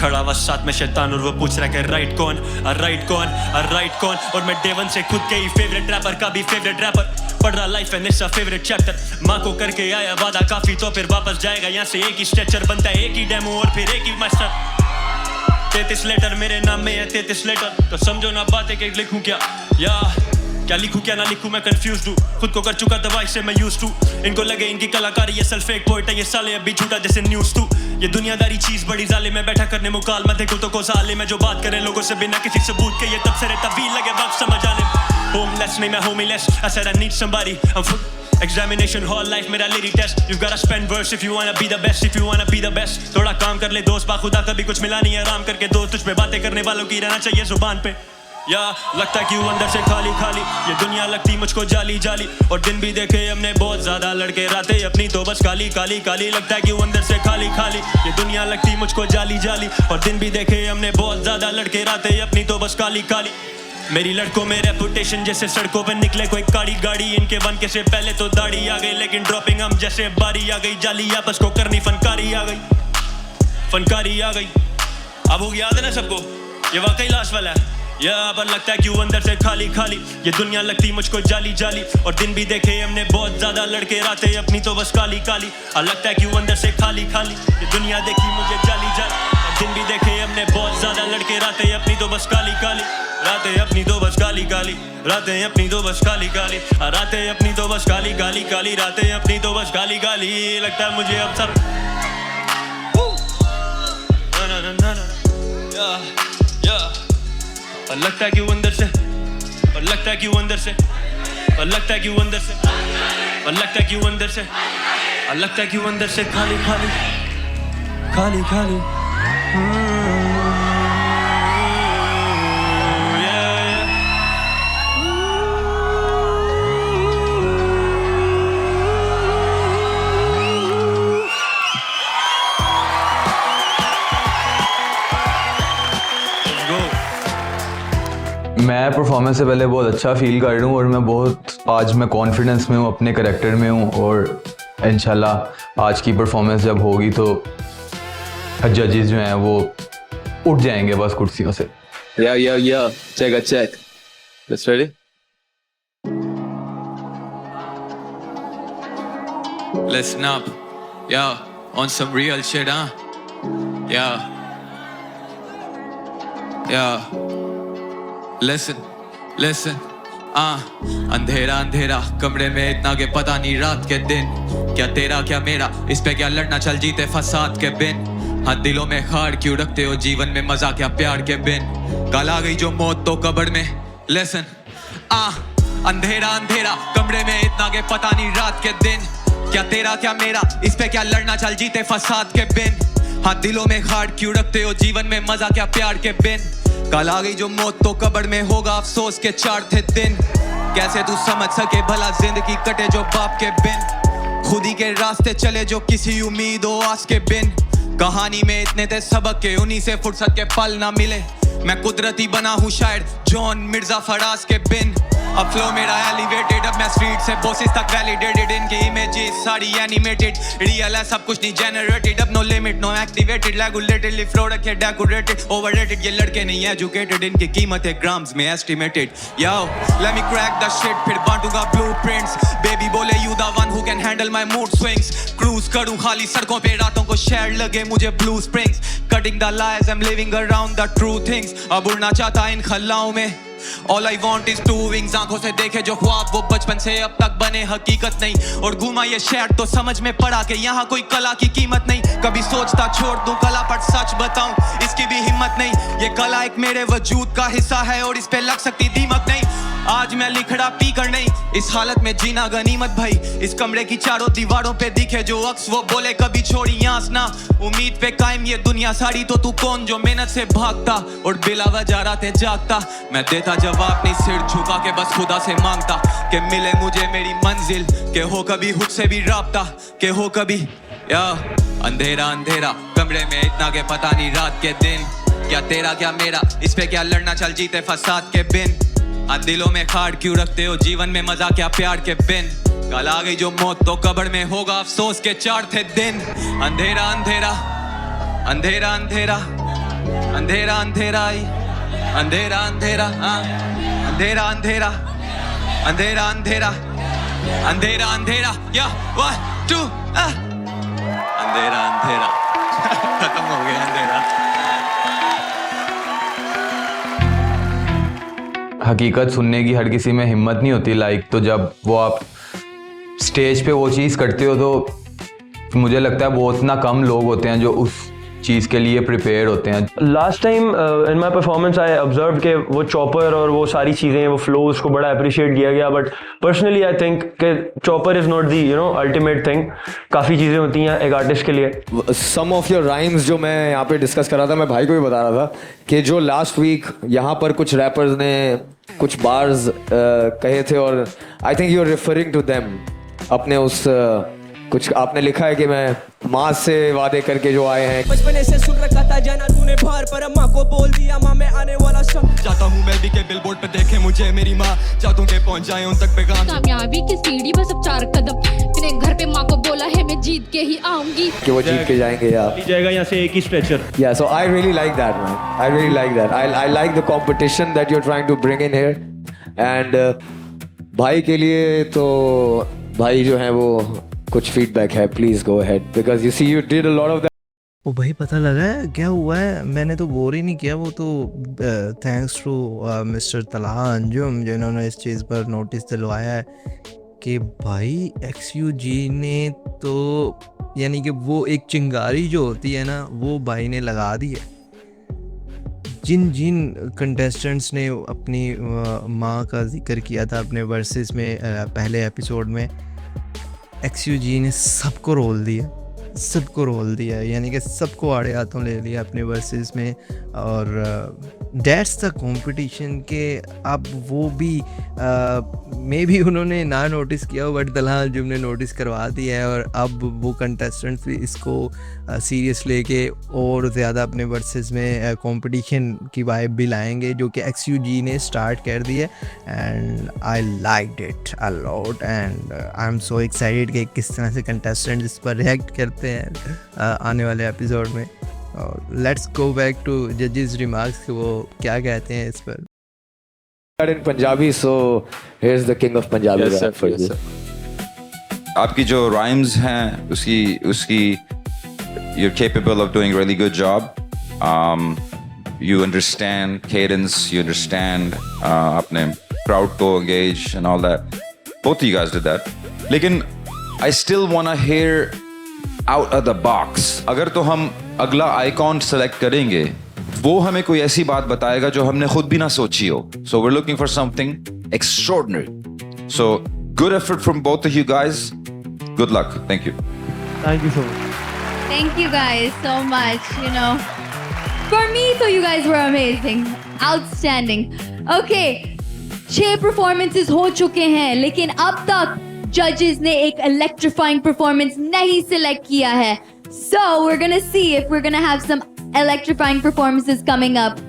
खड़ा हुआ साथ में शैतान और वो पूछ रहा है कि राइट कौन, राइट कौन, राइट कौन. और मैं डे वन से खुद के ही फेवरेट रैपर का भी फेवरेट रैपर. पढ़ रहा life and it's a favourite chapter. माँ को करके आया वादा काफी तो फिर वापस जाएगा यहाँ से. एक ही स्ट्रेचर बनता है, एक ही डेमो और फिर एक ही मास्टर. 33 लेटर मेरे नाम में है 33 लेटर. तो समझो ना बातें कि लिखूं क्या लिखूं क्या ना लिखूं मैं कंफ्यूज हूँ. खुद को कर चुका दवाई से मैं यूज टू. इनको लगे इनकी कलाकारी ये सल फेक पोइट है ये साले अभी झूठा जैसे न्यूज टू. ये दुनियादारी चीज बड़ी जाले में बैठा करने मुकाल मैं देखो तो को साले में जो बात करे लोगों से बिना किसी सबूत के ये तब से तबील लगे वक्त समझ आने. होमलेस नहीं मैं होमीलेस. I said I need somebody. I'm full. Examination hall life मेरा lyric test. You've gotta spend verse if you wanna be the best. If you wanna be the best. थोड़ा काम कर ले दोस्त बाखुदा कभी कुछ मिला नहीं आराम करके दोस्त. तुझ पे बातें करने वालों की रहना चाहिए जुबान पे. या लगता क्यों अंदर से खाली खाली ये दुनिया लगती मुझको जाली जाली. और दिन भी देखे हमने बहुत ज्यादा लड़के रातें अपनी तो बस काली काली काली. लगता है क्यों अंदर से खाली खाली ये दुनिया लगती मुझको जाली जाली. और दिन भी देखे हमने बहुत ज्यादा लड़के रातें अपनी तो बस काली काली. मेरी लड़कों में रेपुटेशन जैसे सड़कों पे निकले कोई काड़ी गाड़ी. इनके बनके से पहले तो दाढ़ी आ गई लेकिन ड्रॉपिंग हम जैसे बारी आ गई. जाली आपस को करनी फनकारी आ गई. फनकारी आ गई. अब हो याद है ना सबको ये वाकई लास्ट वाला है. यहाँ पर लगता है क्यों अंदर से खाली खाली ये दुनिया लगती मुझको जाली जाली. और दिन भी देखे हमने बहुत ज्यादा लड़के रातें अपनी तो बस काली काली. लगता है क्यों अंदर से खाली खाली ये दुनिया देखी मुझे जाली जाली. और दिन भी देखे हमने बहुत ज्यादा लड़के रातें अपनी तो बस काली काली. रातें अपनी तो बस काली काली. रातें अपनी तो बस काली काली. रातें अपनी तो बस काली काली काली. रातें अपनी तो बस काली काली. लगता है मुझे अब सर और लगता है क्यों अंदर से. और लगता है क्यों अंदर से. और लगता है क्यों अंदर से. और लगता है क्यों अंदर से. और लगता है क्यों अंदर से खाली खाली खाली खाली. मैं परफॉर्मेंस से पहले बहुत अच्छा फील कर रहा हूँ और मैं बहुत आज मैं कॉन्फिडेंस में हूँ अपने करैक्टर में हूँ. और इंशाल्लाह आज की परफॉर्मेंस जब होगी तो जजेस जो हैं वो उठ जाएंगे बस कुर्सियों से. Yeah, check. Let's ready? Listen up, yeah, on some real shit, huh? Yeah. Listen, अंधेरा अंधेरा कमरे में इतना के पता नहीं रात के दिन. क्या तेरा क्या मेरा इस पे क्या लड़ना चल जीते फसाद के बिन. हाँ दिलों में खाड़ क्यों रखते हो जीवन में मजा क्या प्यार के बिन. कल आ गई जो मौत तो कब्र में. Listen, अंधेरा अंधेरा कमरे में इतना के पता नहीं रात के दिन. क्या तेरा क्या मेरा इस पे क्या लड़ना चल जीते फसाद के बिन. हाँ दिलों में खाड़ क्यों रखते हो जीवन में मजा क्या प्यार के बिन. कल आ गई जो मौत तो कब्र में होगा अफसोस के 4 थे दिन. कैसे तू समझ सके भला जिंदगी कटे जो बाप के बिन. खुद ही के रास्ते चले जो किसी उम्मीद हो आस के बिन। कहानी में इतने थे सबक के, उन्हीं से फुर्सत के पल ना मिले। मैं कुदरती बना हूँ शायद जॉन मिर्जा फराज के बिन। अब फ्लो मेरा एलिवेटेड, अब मैं स्ट्रीट से बॉसेस तक वैलिडेटेड। इनकी इमेजेस सारी एनिमेटेड, रियल है सब कुछ नहीं जनरेटेड। अब no limit no activated, regulatedly flow रखे डेकोरेटेड। ओवररेटेड ये लड़के नहीं एजुकेटेड, इनकी कीमत है ग्राम्स में estimated. Yo let me crack the shit, फिर बांटूंगा ब्लूप्रिंट्स। बेबी बोले you the one who can handle my mood swings. Cruise करूं खाली सड़कों पे रातों को शेयर लगे मुझे blue springs. Cutting the lies I am living around the true things. अब उड़ना चाहता इन खल्लाओं में, All I want is 2 wings। आंखों से देखे जो ख्वाब वो बचपन से अब तक बने हकीकत नहीं। और घूमा ये शहर तो समझ में पड़ा कि यहाँ कोई कला की कीमत नहीं। कभी सोचता छोड़ दूं कला पर सच बताऊं इसकी भी हिम्मत नहीं। ये कला एक मेरे वजूद का हिस्सा है और इस पे लग सकती दीमक नहीं। आज मैं लिखड़ा पी कर नहीं, इस हालत में जीना गनीमत भाई। इस कमरे की चारों दीवारों पे दिखे जो अक्स वो बोले कभी छोड़ी आस ना। उम्मीद पे कायम ये दुनिया सारी तो तू कौन जो मेहनत से भागता और बिला वजह रातें जागता। मैं देता जवाब नहीं सिर झुका के बस खुदा से मांगता कि मिले मुझे मेरी मंजिल, के हो कभी खुद से भी राब्ता, के हो कभी या अंधेरा अंधेरा कमरे में इतना के पता नहीं रात के दिन। क्या तेरा क्या मेरा इस पे क्या लड़ना चल जीते फसाद के बिन। दिलों में खाड़ क्यों रखते हो जीवन में मजा क्या प्यार के बिन। कल आ गई जो मौत तो कब्र में होगा अफसोस के 4 थे दिन। अंधेरा अंधेरा अंधेरा अंधेरा अंधेरा अंधेरा अंधेरा अंधेरा अंधेरा अंधेरा अंधेरा अंधेरा अंधेरा अंधेरा या 1 2 अंधेरा अंधेरा खत्म हो गया अंधेरा। हकीकत सुनने की हर किसी में हिम्मत नहीं होती लाइक, तो जब वो आप स्टेज पे वो चीज़ करते हो तो मुझे लगता है बहुत ना कम लोग होते हैं जो उस चीज़ के लिए प्रिपेयर होते हैं। Last time in my performance I observe के वो चॉपर और वो सारी चीज़ें वो फ्लो उसको बड़ा अप्रिशिएट किया गया। बट पर्सनली आई थिंक कि chopper is not the ultimate thing. काफ़ी चीज़ें होती हैं एक आर्टिस्ट के लिए। सम ऑफ योर राइम्स जो मैं यहाँ पे डिस्कस कर रहा था, मैं भाई को भी बता रहा था कि जो लास्ट वीक यहाँ पर कुछ रैपर्स ने कुछ बार्स कहे थे और I think you are referring to them. अपने उस कुछ आपने लिखा है कि मैं माँ से वादे करके जो आए हैं। बचपन से सुन रखा था जाना तूने बाहर पर माँ को बोल दिया माँ मैं आने वाला शब्द। जाता हूँ मैं भी के बिलबोर्ड पे देखे मुझे मेरी माँ, चाहता हूँ के पहुँच जाए उन तक पैगाम। कामयाबी की सीढ़ी बस अब 4 कदम, मैंने घर पे माँ को बोला है मैं जीत के ही आऊंगी। कि वो जीत के जाएंगे या जाएगा यहाँ से एक ही stretcher. Yeah, so I really like that, man. I really like that. I like the competition that you're trying to bring in here. And भाई के लिए तो भाई जो है वो कुछ फीडबैक है, please go ahead because you see you did a lot of that. ओ भाई पता लगा है क्या हुआ है? मैंने तो बोर ही नहीं किया, वो तो thanks to mister Talha Anjum जिन्होंने इस चीज़ पर नोटिस दिलवाया है कि भाई XUG ने तो यानी कि वो एक चिंगारी जो होती है ना वो भाई ने लगा दी है। जिन जिन कंटेस्टेंट्स ने अपनी माँ का जिक्र किया था अपने वर्सेस में पहले एपिसोड में, XUG ने सबको रोल दिया, यानी कि सबको आड़े हाथों ले लिया अपने वर्सेस में। और दैट्स द कंपटीशन के अब वो भी मे भी उन्होंने ना नोटिस किया हो बट तलहा अंजुम ने नोटिस करवा दिया है। और अब वो कंटेस्टेंट्स भी इसको सीरियस लेके और ज़्यादा अपने वर्सेस में कंपटीशन की वाइब भी लाएंगे जो कि XUG ने स्टार्ट कर दी है। And I liked it a lot and I am so excited कि किस तरह से कंटेस्टेंट्स इस पर रिएक्ट करते हैं आने वाले एपिसोड में। और लेट्स गो बैक टू जजेस रिमार्क्स कि वो क्या कहते हैं इस पर। in Punjabi, so here's the king of Punjabi rap for you. आपकी जो rhymes हैं उसकी you're capable of doing really good job. You understand cadence, you understand अपने crowd को engage and all that. Both of you guys did that. लेकिन I still wanna hear out of the box. अगर तो हम अगला icon select करेंगे वो हमें कोई ऐसी बात बताएगा जो हमने खुद भी ना सोची हो. So we're looking for something extraordinary. So good effort from both of you guys. Good luck. Thank you. Thank you so much. Thank you guys so much. You know, for me, so you guys were amazing, outstanding. Okay, 6 performances हो चुके हैं, लेकिन अब तक जजेस ने एक electrifying performance नहीं सिलेक्ट किया है. So we're gonna see if we're gonna have some electrifying performances coming up.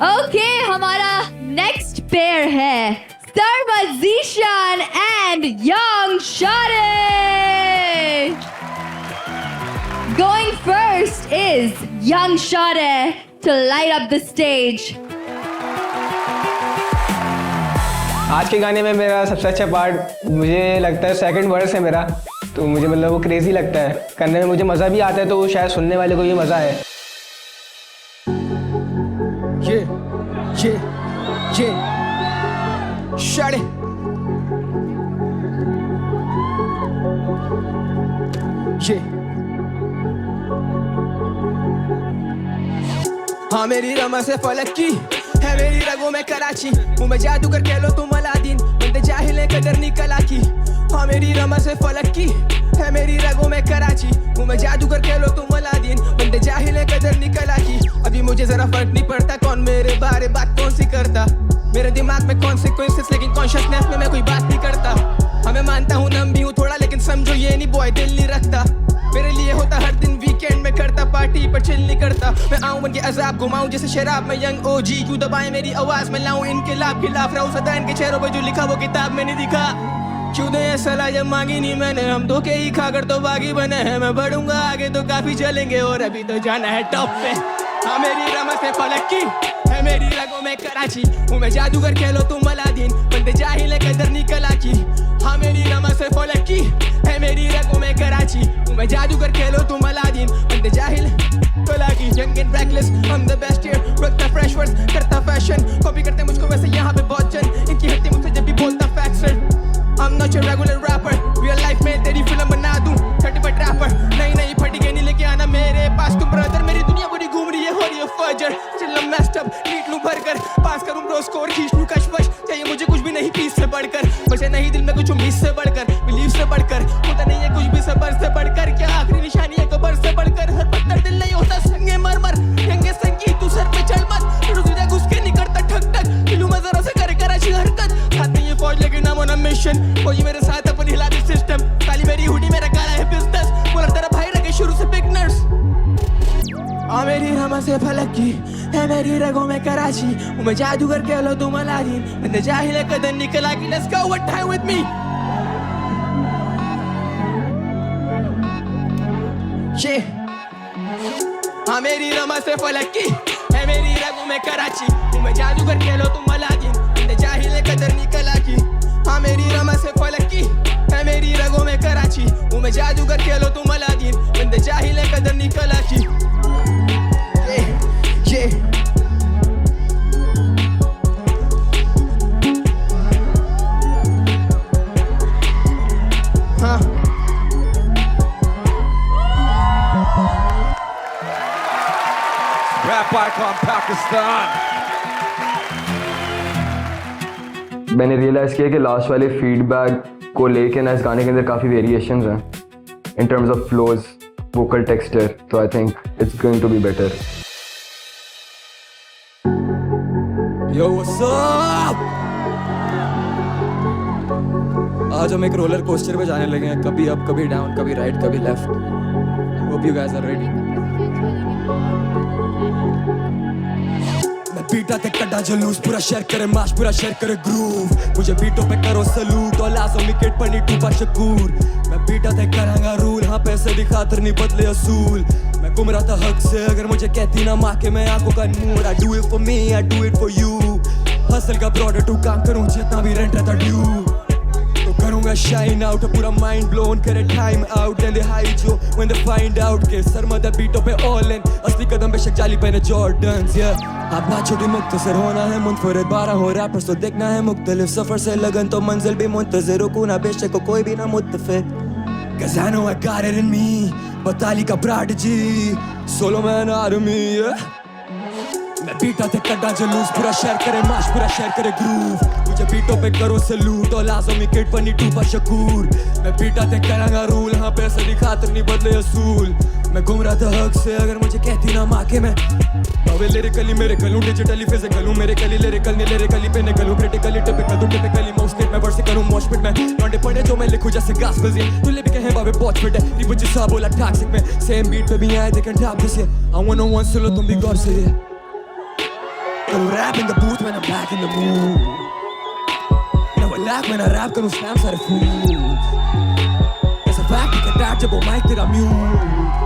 Okay, हमारा next pair है Sarmad Zishan and Young Shade. Going first is Young Shade to light up the stage. आज के गाने में मेरा सबसे अच्छा part मुझे लगता है सेकंड वर्स है मेरा, तो मुझे मतलब वो क्रेजी लगता है करने में, मुझे मज़ा भी आता है, तो वो शायद सुनने वाले को भी मज़ा आए. Shade. हाँ मेरी रमा से फलक की है मेरी रगों में कराची, हूँ मैं जादूगर कह लो तुम अलादीन, बंदे जाहिल है कदर नहीं कला की. हाँ मेरी रमा से फलक की है मेरी रगों में कराची, हूँ मैं जादूगर कह लो तुम अलादीन, बंदे जाहिल है कदर नहीं कला की. अभी मुझे जरा फर्क नहीं पड़ता कौन मेरे बारे बात कौन सी करता, मेरे दिमाग में कॉन्सिक्वेंसेस लेकिन कॉन्शियसनेस में मैं कोई बात नहीं करता. हमें मानता हूँ नम भी हूँ थोड़ा, लेकिन समझो ये नहीं बॉय दिल नहीं रखता. मेरे लिए होता हर दिन वीकेंड में करता पार्टी पर चिल नहीं करता. मैं आऊं बन के अजाब घुमाऊं जैसे शराब में यंग ओजी, क्यों दबाए मेरी आवाज में लाऊं इनकलाब खिलाफ रहूं सदा इनके चेहरों पे जो लिखा वो किताब में नहीं दिखा. क्यों दे सलाह जब मांगी नहीं मैंने, हम धोखे ही खाकर तो बागी बने हैं. मैं बढ़ूंगा आगे तो काफी चलेंगे और अभी तो जाना है टॉप पे. हाँ मेरी रमत है फलक की है मेरी रगों में कराची, हूँ मैं जादूगर कह लो तुम अलादीन, बंदे जाहिल है कदर नहीं कला की. हाँ मेरी रमत है फलक की है मेरी रगों में कराची, हूँ मैं जादूगर कह लो तुम अलादीन, बंदे जाहिल कला की. Young and brakeless I'm the best here, रखता फ्रेश वर्ड्स करता फैशन, कॉपी करते मुझको वैसे यहाँ पे बहुत जन, इनकी हट्टी मुझसे जब भी बोलता facts. I'm not your regular rapper, real life में तेरी फिल्म बना दूं 30 रैपर. नहीं फटी नहीं लेके आना मेरे पास तुम ब्रदर, मेरी दुनिया पूरी घूम रही है हो रही है फजर. चिल्ला मैस्ड अप नीट लूं भरकर, पास करूं ब्रो स्कोर खींच लूं कशमश, चाहिए मुझे कुछ भी नहीं पीस से बढ़कर, बचे नहीं दिल में कुछ उम्मीद से बढ़कर, बिलीव से बढ़कर, होता नहीं है कुछ भी सबर से बढ़कर. क्या आखिरी निशानी है कबर से बढ़कर, हर पत्थर दिल नहीं होता संगे मरमर, यंगे संगीत तू सर पे चढ़ मत, तुझे घुस के नहीं करता ठक ठक, दिलू में जरा से करे कराची हरकत. हाथ में ये फौज लेके नाम ऑन मिशन, कोई मेरे साथ अपन हिला दे सिस्टम, काली मेरी हुडी मेरा काला है बिजनेस, बोला तेरा भाई रखे शुरू से बिगनर्स. हाँ मेरी रमा से फलक की है मेरी रगों में कराची, हूँ मैं जादूगर कह लो तुम अलादीन, बंदे जाहिल है कदर निकला की. Let's go one time with me. हाँ मेरी रमा से फलक की है मेरी रगों में कराची, हूँ मैं जादूगर कह लो तुम अलादीन, बंदे जाहिल है कदर निकला की. हाँ मेरी रमा से फलक की है मेरी रगों में कराची, हूँ मैं जादूगर कह लो तुम अलादीन, बंदे जाहिल है कदर निकला की. हाँ Rap icon Pakistan. मैंने रियलाइज़ किया कि लास्ट वाले फीडबैक को लेके ना इस गाने के अंदर काफ़ी वेरिएशंस हैं in terms of flows, vocal texture, तो I think it's going to be better. Yo, what's up? आज हम एक रोलर कोस्टर पे जाने लगे हैं, कभी अप कभी डाउन, कभी राइट कभी left. Hope you guys are ready. मैं बीटा ते कड्डा जलूस, पूरा शेयर करे माश, पूरा शेयर करे ग्रूव, मुझे बीटों पे करो सलूट और लाजो विकेट पर नी टूपा शकूर. मैं बीटा ते करांगा रूल, हाँ पैसे की खातिर नहीं बदले असूल. मैं घूम रहा था हक से, अगर मुझे कहती ना माँ के मैं आंखों का नूर. I do it for me, I do it for you. Hustle का ब्रॉडर टू काम करूँ जितना भी रेंट रहता ड्यू, तो करूँगा शाइन आउट. पूरा माइंड ब्लोन करे time out, and they high जो when they find out के सरमद बीटों पे ऑल इन, असली कदम बेशक जाली पहने जॉर्डन्स. आप बात छोटी मुख्तसर होना है मुनफरिद, 12 हो रैपर्स तो देखना है मुख्तलिफ, सफर से लगन तो मंजिल भी मुंतज़िर, रुकू ना बेशक को कोई भी ना मुत्तफिक. Cause I know I got it in me, बताली का prodigy, solo man army. मैं बीटा ते कड्डा जलूस, पूरा शेयर करे माश, पूरा शेयर करे ग्रूव, मुझे बीटों पे करो सलूट और लाजो विकेट पर नी टूपा शकूर. मैं बीटा ते करांगा रूल, हाँ पैसे की खातिर नहीं बदले असूल. मैं घूम रहा था हक से अगर मुझे कहती ना माँ के मैं अबे लिरिकली मेरे कलूं डिजिटली फिजिकल हूं मेरे कली लिरिकल नहीं लिरिकली पे निकलूं क्रिटिकली टिपिकल तू टिपिकली मोस्टली मैं वर्स करूं मॉशपिट में लौंडे पड़े जो मैं लिखूं जैसे गॉस्पेल्स ये तू लिख के है बाबे बहुत फिट है री बुझ सा बोला टॉक्सिक में सेम बीट पे भी आए दे कैन टॉप दिस ये आई वांट वन सोलो तुम भी गौर से ये करूं rap in the booth when I'm back in the mood now I laugh when I rap करूं slam सारे फूल ऐसा फैक्ट कि दैट जब वो माइक तेरा म्यूट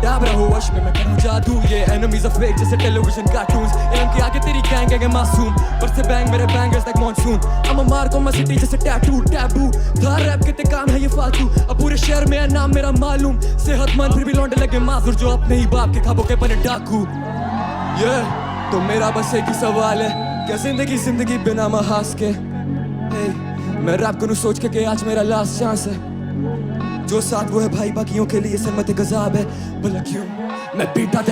डाबरा हो वश में मैं करूं जादू ये एनिमीज ऑफ फेक जैसे टेलीविजन कार्टून्स इनके आगे तेरी गैंग है मासूम पर से बैंग मेरे bangers like monsoon I'm a mark on my city जैसे टैटू टैबू था रैप के ते काम है ये फालतू अब पूरे शहर में है नाम मेरा मालूम सेहतमंद फिर भी लौंडे लगे माजूर जो अपने ही बाप के खाबों के बने डाकू ये तो मेरा बस एक ही सवाल है क्या जिंदगी बिना महास के मैं रैप करूं सोच के आज मेरा लास्ट चांस है जो साथ वो है भाई बाकियों के लिए सरमत गजाब है भला क्यों मैं बीटा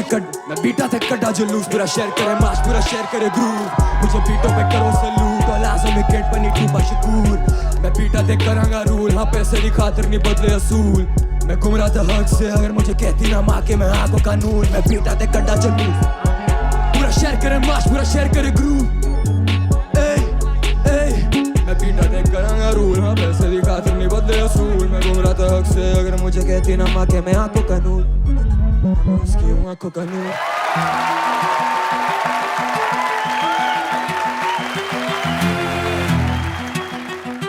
थे कटा जो लूज पूरा शेयर करे माश पूरा शेयर करे ग्रूव मुझे बीटों पे करो सलूट और लाजो में गेट बनी टू बशकूर मैं बीटा थे करांगा रूल हाँ पैसे की खातिर नहीं बदले असूल मैं घूम रहा था हक से अगर मुझे कहती ना माँ के मैं आंखों का नूर मैं बीटा थे कटा जो लूज पूरा शेयर करे माश पूरा शेयर करे ग्रूव मैं पीटा देख करांगा रूल हाँ पैसे की खातिर नहीं बदले असूल मैं घूम रहा था हक से अगर मुझे कहती ना माँ के मैं आंखों का नूर उसकी हूँ आंखों का नूर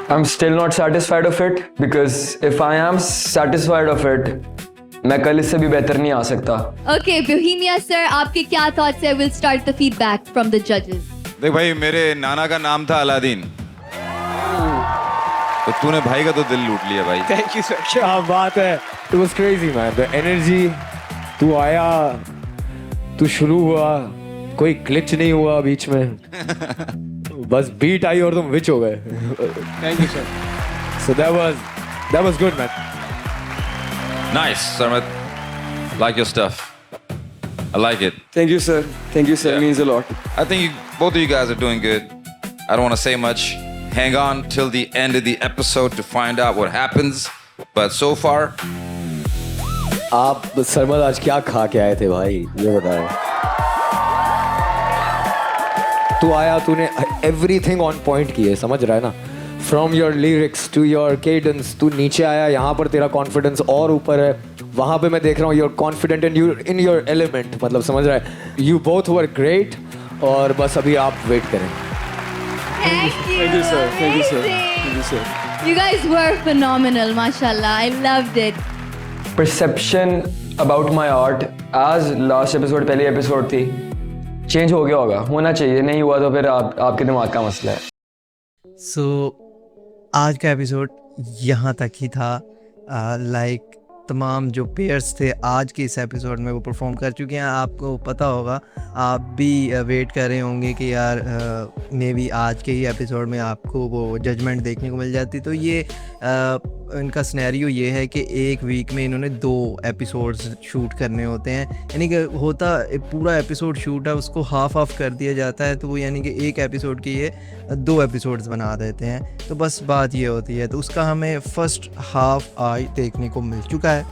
I'm still not satisfied of it because if I am satisfied of it मैं कल इससे भी बेहतर नहीं आ सकता Okay, Bohemia sir, आपके क्या thoughts है? We'll start the feedback from the judges. देख भाई मेरे नाना का नाम था अलादीन तो तूने भाई का तो दिल लूट लिया भाई थैंक यू सर क्या बात है it was crazy man the energy तू आया तू शुरू हुआ कोई ग्लिच नहीं हुआ बीच में बस बीट आई और तुम विच हो गए thank you sir so that was good man Nice, Sarmat. Like your stuff. I like it. Thank you sir It means a lot I think both of you guys are doing good. I don't want to say much. Hang on till the end of the episode to find out what happens. But so far, आप सरमद आज क्या खा के आए थे भाई ये बताओ तू आया तूने एवरीथिंग ऑन पॉइंट की है समझ रहा है ना from your lyrics to your cadence तू नीचे आया यहाँ पर तेरा कॉन्फिडेंस और ऊपर है वहाँ पे मैं देख रहा हूँ you're confident and you in your element मतलब समझ रहा है यू बोथ वर ग्रेट और बस अभी आप वेट करें Thank you sir. You guys were phenomenal, mashallah. I loved it. Perception about my art as last episode पहली episode थी चेंज हो गया होना चाहिए नहीं हुआ तो फिर आपके दिमाग का मसला है सो आज का एपिसोड यहाँ तक ही था लाइक तमाम जो पेयर्स थे आज के इस एपिसोड में वो परफॉर्म कर चुके हैं आपको पता होगा आप भी वेट कर रहे होंगे कि यार मे बी आज के ही एपिसोड में आपको वो जजमेंट देखने को मिल जाती तो ये इनका सिनेरियो ये है कि एक वीक में इन्होंने 2 एपिसोड्स शूट करने होते हैं यानी कि होता पूरा एपिसोड शूट है उसको हाफ कर दिया जाता है तो वो यानी कि एक एपिसोड के ये 2 एपिसोड्स बना देते हैं तो बस बात ये होती है तो उसका हमें फर्स्ट हाफ आज देखने को मिल चुका है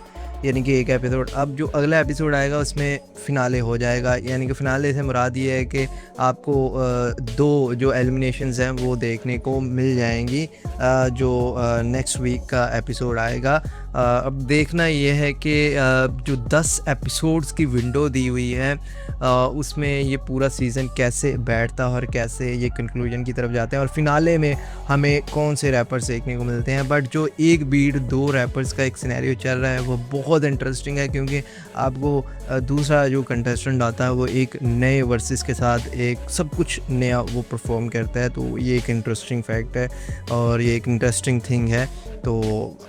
यानी कि एक एपिसोड अब जो अगला एपिसोड आएगा उसमें फ़िनाले हो जाएगा यानी कि फ़िनाले से मुराद ये है कि आपको 2 जो एलिमिनेशंस हैं वो देखने को मिल जाएंगी जो नेक्स्ट वीक का एपिसोड आएगा अब देखना ये है कि जो 10 एपिसोड्स की विंडो दी हुई है उसमें ये पूरा सीज़न कैसे बैठता है और कैसे ये कंक्लूजन की तरफ जाते हैं और फिनाले में हमें कौन से रैपर्स देखने को मिलते हैं बट जो एक बीट 2 रैपर्स का एक सिनेरियो चल रहा है वो बहुत इंटरेस्टिंग है क्योंकि आपको दूसरा जो कंटेस्टेंट आता है वो एक नए वर्सेस के साथ एक सब कुछ नया वो परफॉर्म करता है तो ये एक इंटरेस्टिंग फैक्ट है और ये एक इंटरेस्टिंग थिंग है तो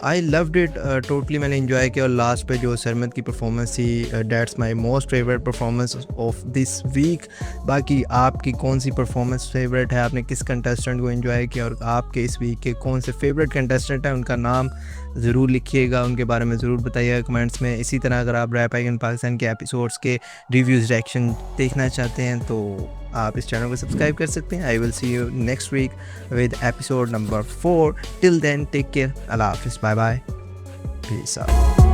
आई लव्ड इट टोटली मैंने इन्जॉय किया और लास्ट पे जो सरमद की परफॉर्मेंस थी that's my most favourite performance of this week बाकी आपकी कौन सी परफॉर्मेंस फेवरेट है आपने किस कंटेस्टेंट को एंजॉय किया और आपके इस वीक के कौन से फेवरेट कंटेस्टेंट हैं उनका नाम ज़रूर लिखिएगा उनके बारे में ज़रूर बताइएगा कमेंट्स में इसी तरह अगर आप रैप आइकन पाकिस्तान के एपिसोड्स के रिव्यूज़ रिएक्शन देखना चाहते हैं तो आप इस चैनल को सब्सक्राइब कर सकते हैं I will see you next week with episode number 4 till then take care अल्लाह हाफिज़ बाय बाय पीस आउट